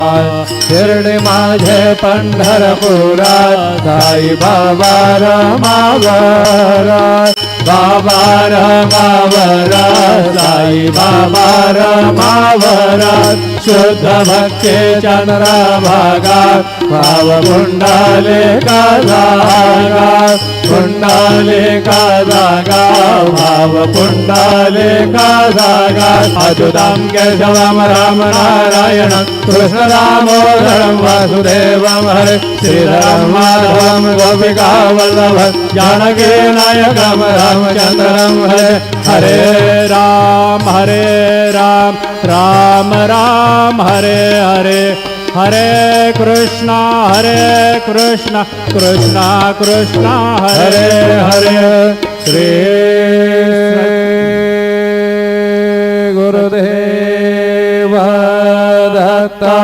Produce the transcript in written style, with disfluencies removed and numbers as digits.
शिर्डी माझे पंढरपुरात साई बाबा रमावरात बाबा रमावरात साई बाबा रमावरात शुद्ध भक्ती चंद्रभागात भाव पुंडलिका जागा पुंडलिका जागा भाव पुंडलिका जागा अच्युतं केशवं राम नारायण कृष्ण दामोदरं वासुदेवं हरे श्रीधरं माधवं गोपिका वल्लभं जानकी नायकं रामचन्द्रं हरे हरे राम राम राम हरे हरे हरे कृष्णा कृष्णा कृष्णा हरे हरे श्री गुरुदेव दत्ता